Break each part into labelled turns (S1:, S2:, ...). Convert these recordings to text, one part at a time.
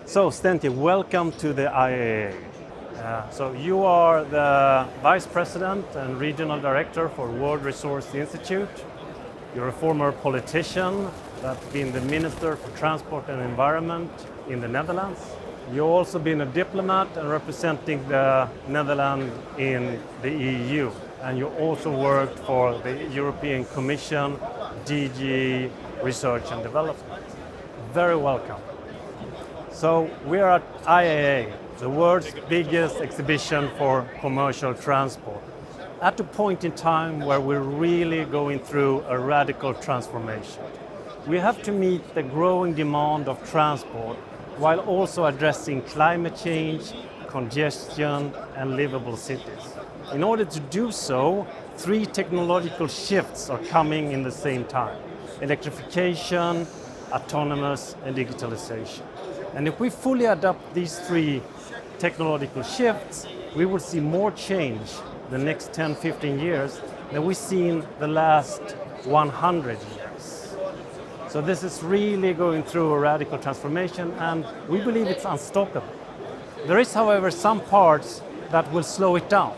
S1: So, Stientje, welcome to the IAA. So you are the Vice President and Regional Director for World Resource Institute. You're a former politician that's been the Minister for Transport and Environment in the Netherlands. You've also been a diplomat and representing the Netherlands in the EU. And you also worked for the European Commission, DG Research and Development. Very welcome. So we are at IAA, the world's biggest exhibition for commercial transport, at a point in time where we're really going through a radical transformation. We have to meet the growing demand of transport while also addressing climate change, congestion, and livable cities. In order to do so, 3 technological shifts are coming in the same time: electrification, autonomous, and digitalization. And if we fully adopt these 3 technological shifts, we will see more change the next 10, 15 years than we've seen the last 100 years. So this is really going through a radical transformation, and we believe it's unstoppable. There is, however, some parts that will slow it down.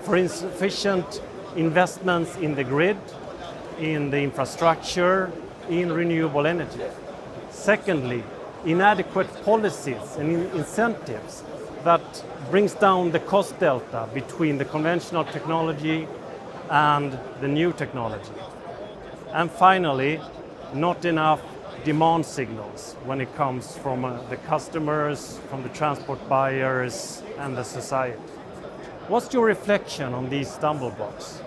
S1: For insufficient investments in the grid, in the infrastructure, in renewable energy. Secondly, inadequate policies and incentives that brings down the cost delta between the conventional technology and the new technology. And finally, not enough demand signals when it comes from the customers, from the transport buyers, and the society. What's your reflection on these stumble blocks?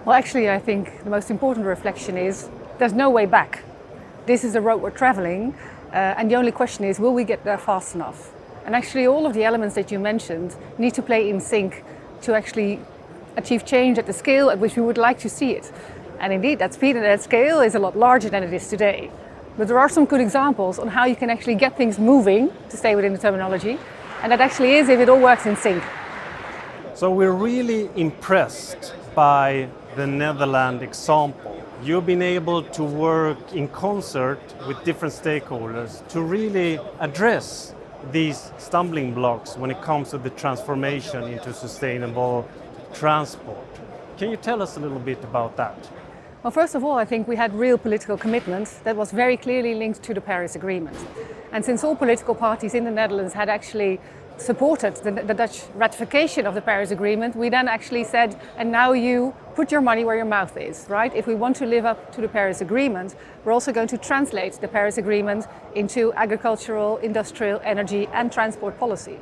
S2: Well, actually, I think the most important reflection is there's no way back. This is the road we're traveling, and the only question is, will we get there fast enough? And actually, all of the elements that you mentioned need to play in sync to actually achieve change at the scale at which we would like to see it. And indeed, that speed and that scale is a lot larger than it is today. But there are some good examples on how you can actually get things moving, to stay within the terminology, and that actually is if it all works in sync.
S1: So we're really impressed by the Netherlands example. You've been able to work in concert with different stakeholders to really address these stumbling blocks when it comes to the transformation into sustainable transport. Can you tell us a little bit about that?
S2: Well, first of all, I think we had real political commitment that was very clearly linked to the Paris Agreement. And since all political parties in the Netherlands had actually supported the Dutch ratification of the Paris Agreement, we then actually said, and now you put your money where your mouth is, right? If we want to live up to the Paris Agreement, we're also going to translate the Paris Agreement into agricultural, industrial, energy and transport policy.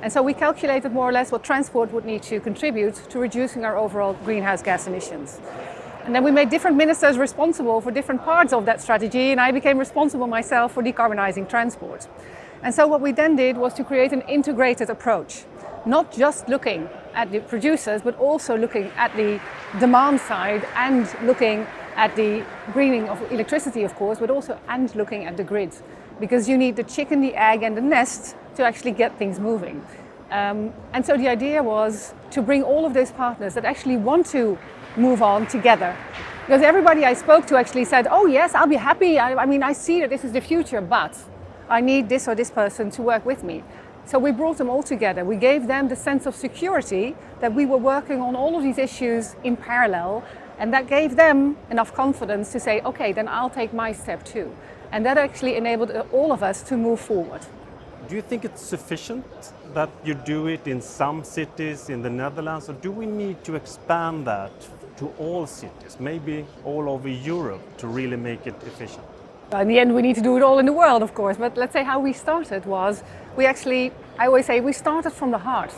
S2: And so we calculated more or less what transport would need to contribute to reducing our overall greenhouse gas emissions. And then we made different ministers responsible for different parts of that strategy, and I became responsible myself for decarbonizing transport. And so what we then did was to create an integrated approach, not just looking at the producers, but also looking at the demand side and looking at the greening of electricity, of course, but also and looking at the grid. Because you need the chicken, the egg and the nest to actually get things moving. And so the idea was to bring all of those partners that actually want to move on together. Because everybody I spoke to actually said, oh yes, I'll be happy. I mean, I see that this is the future, but I need this or this person to work with me. So we brought them all together. We gave them the sense of security that we were working on all of these issues in parallel, and that gave them enough confidence to say, okay, then I'll take my step too. And that actually enabled all of us to move forward.
S1: Do you think it's sufficient that you do it in some cities in the Netherlands, or do we need to expand that to all cities, maybe all over Europe, to really make it efficient?
S2: In the end, we need to do it all in the world, of course, but let's say how we started was, I always say, we started from the heart.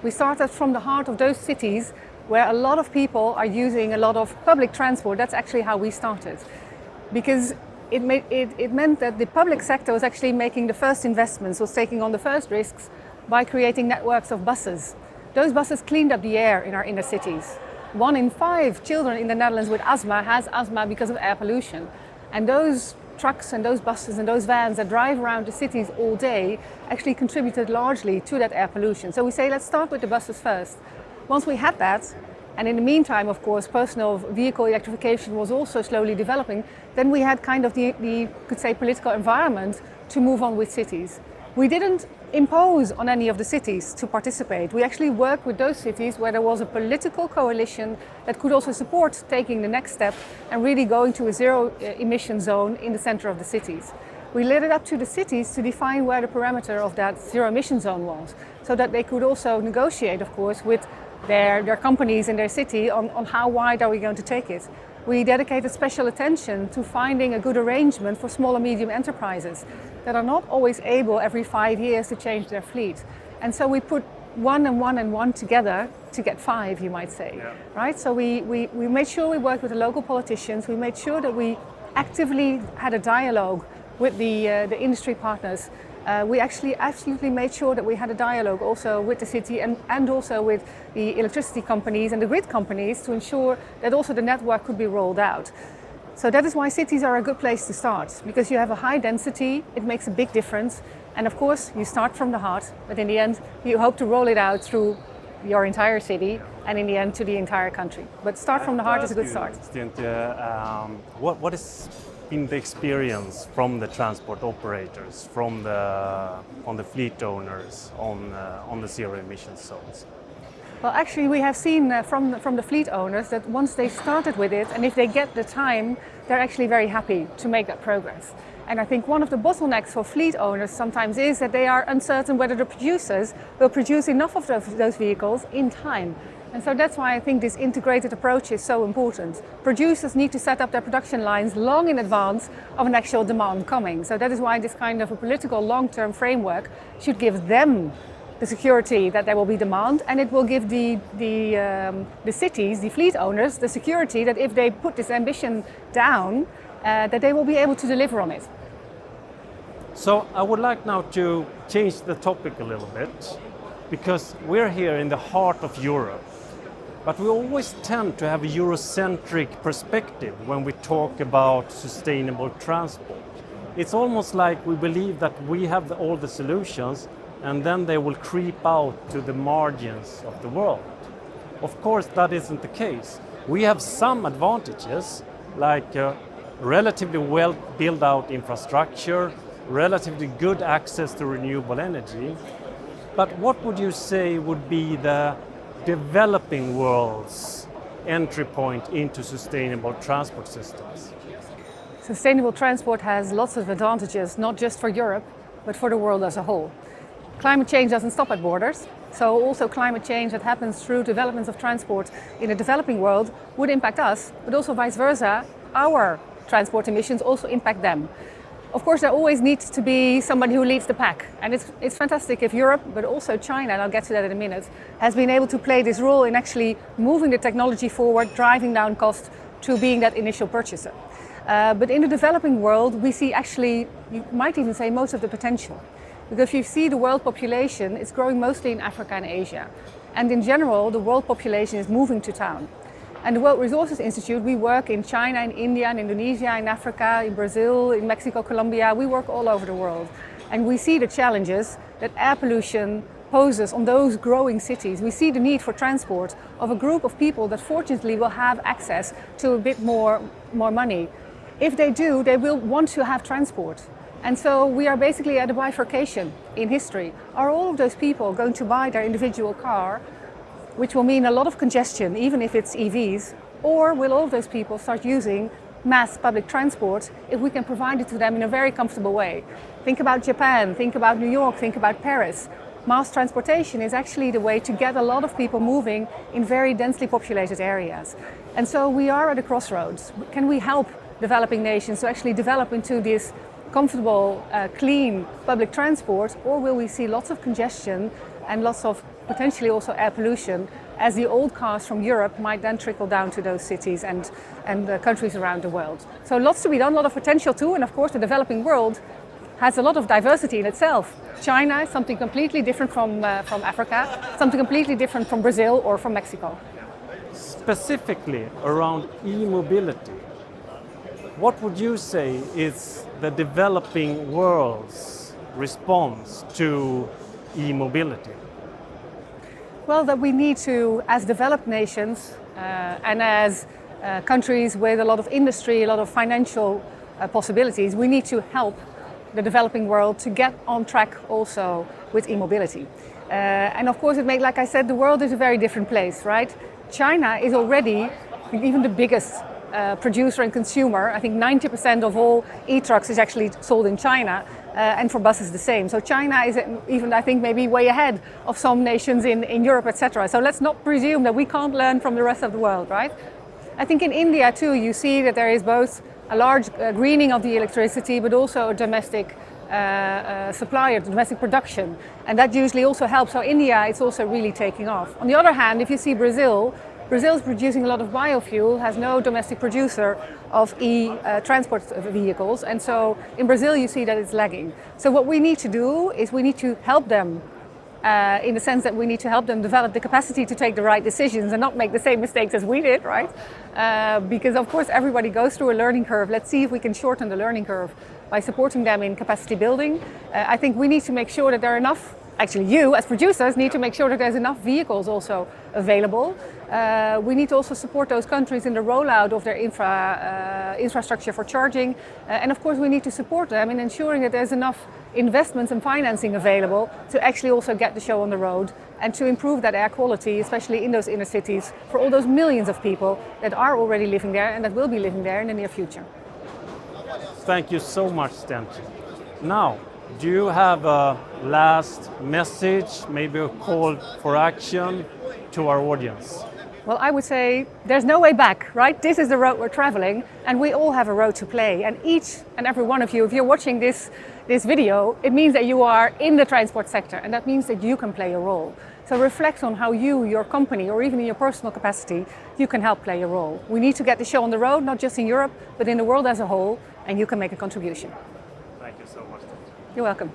S2: We started from the heart of those cities where a lot of people are using a lot of public transport. That's actually how we started. Because it meant that the public sector was actually making the first investments, was taking on the first risks by creating networks of buses. Those buses cleaned up the air in our inner cities. 1 in 5 children in the Netherlands with asthma has asthma because of air pollution. And those trucks and those buses and those vans that drive around the cities all day actually contributed largely to that air pollution. So we say, let's start with the buses first. Once we had that, and in the meantime, of course, personal vehicle electrification was also slowly developing, then we had kind of the could say, political environment to move on with cities. We didn't impose on any of the cities to participate. We actually worked with those cities where there was a political coalition that could also support taking the next step and really going to a zero emission zone in the center of the cities. We let it up to the cities to define where the parameter of that zero emission zone was, so that they could also negotiate, of course, with their companies in their city on how wide are we going to take it. We dedicated special attention to finding a good arrangement for small and medium enterprises that are not always able every 5 years to change their fleet. And so we put one and one and one together to get five, you might say, right? So we made sure we worked with the local politicians. We made sure that we actively had a dialogue with the industry partners. We actually absolutely made sure that we had a dialogue also with the city and also with the electricity companies and the grid companies to ensure that also the network could be rolled out. So that is why cities are a good place to start, because you have a high density, it makes a big difference. And of course, you start from the heart, but in the end, you hope to roll it out through your entire city and in the end to the entire country. But start from the heart is a good start.
S1: Stientje, what has been the experience from the transport operators, from the fleet owners on the zero emission zones?
S2: Well, actually, we have seen from the fleet owners that once they started with it, and if they get the time, they're actually very happy to make that progress. And I think one of the bottlenecks for fleet owners sometimes is that they are uncertain whether the producers will produce enough of those vehicles in time. And so that's why I think this integrated approach is so important. Producers need to set up their production lines long in advance of an actual demand coming. So that is why this kind of a political long-term framework should give them the security that there will be demand, and it will give the cities, the fleet owners, the security that if they put this ambition down, that they will be able to deliver on it.
S1: So I would like now to change the topic a little bit, because we're here in the heart of Europe, but we always tend to have a Eurocentric perspective when we talk about sustainable transport. It's almost like we believe that we have all the solutions and then they will creep out to the margins of the world. Of course, that isn't the case. We have some advantages, like relatively well built out infrastructure, relatively good access to renewable energy. But what would you say would be the developing world's entry point into sustainable transport systems?
S2: Sustainable transport has lots of advantages, not just for Europe, but for the world as a whole. Climate change doesn't stop at borders, so also climate change that happens through developments of transport in the developing world would impact us, but also vice versa, our transport emissions also impact them. Of course, there always needs to be somebody who leads the pack, and it's fantastic if Europe, but also China, and I'll get to that in a minute, has been able to play this role in actually moving the technology forward, driving down costs to being that initial purchaser. But in the developing world, we see actually, you might even say, most of the potential. Because if you see the world population, it's growing mostly in Africa and Asia. And in general, the world population is moving to town. And the World Resources Institute, we work in China, in India, in Indonesia, in Africa, in Brazil, in Mexico, Colombia. We work all over the world. And we see the challenges that air pollution poses on those growing cities. We see the need for transport of a group of people that fortunately will have access to a bit more money. If they do, they will want to have transport. And so we are basically at a bifurcation in history. Are all of those people going to buy their individual car, which will mean a lot of congestion, even if it's EVs, or will all of those people start using mass public transport if we can provide it to them in a very comfortable way? Think about Japan, think about New York, think about Paris. Mass transportation is actually the way to get a lot of people moving in very densely populated areas. And so we are at a crossroads. Can we help developing nations to actually develop into this comfortable, clean public transport, or will we see lots of congestion and lots of potentially also air pollution as the old cars from Europe might then trickle down to those cities and countries around the world? So lots to be done, a lot of potential too, and of course the developing world has a lot of diversity in itself. China is something completely different from Africa, something completely different from Brazil or from Mexico.
S1: Specifically around e-mobility, what would you say is the developing world's response to e-mobility?
S2: Well, that we need to, as developed nations and as countries with a lot of industry, a lot of financial possibilities, we need to help the developing world to get on track also with e-mobility. And of course, like I said, the world is a very different place, right? China is already even the biggest producer and consumer. I think 90% of all e-trucks is actually sold in China, and for buses the same. So China is even, I think, maybe way ahead of some nations in Europe, etc. So let's not presume that we can't learn from the rest of the world, right? I think in India too, you see that there is both a large greening of the electricity, but also a domestic supplier, domestic production, and that usually also helps. So India, it's also really taking off. On the other hand, if you see Brazil is producing a lot of biofuel, has no domestic producer of transport vehicles, and so in Brazil you see that it's lagging. So what we need to do is we need to help them in the sense that we need to help them develop the capacity to take the right decisions and not make the same mistakes as we did, right? Because of course everybody goes through a learning curve. Let's see if we can shorten the learning curve by supporting them in capacity building. I think we need to make sure that there are enough, actually you as producers need to make sure that there's enough vehicles also available. We need to also support those countries in the rollout of their infrastructure for charging. And of course we need to support them in ensuring that there's enough investments and financing available to actually also get the show on the road and to improve that air quality, especially in those inner cities, for all those millions of people that are already living there and that will be living there in the near future.
S1: Thank you so much, Stientje. Now, do you have a last message, maybe a call for action to our audience?
S2: Well, I would say there's no way back, right? This is the road we're traveling, and we all have a role to play. And each and every one of you, if you're watching this video, it means that you are in the transport sector, and that means that you can play a role. So reflect on how you, your company, or even in your personal capacity, you can help play a role. We need to get the show on the road, not just in Europe, but in the world as a whole, and you can make a contribution.
S1: Thank you so much.
S2: You're welcome.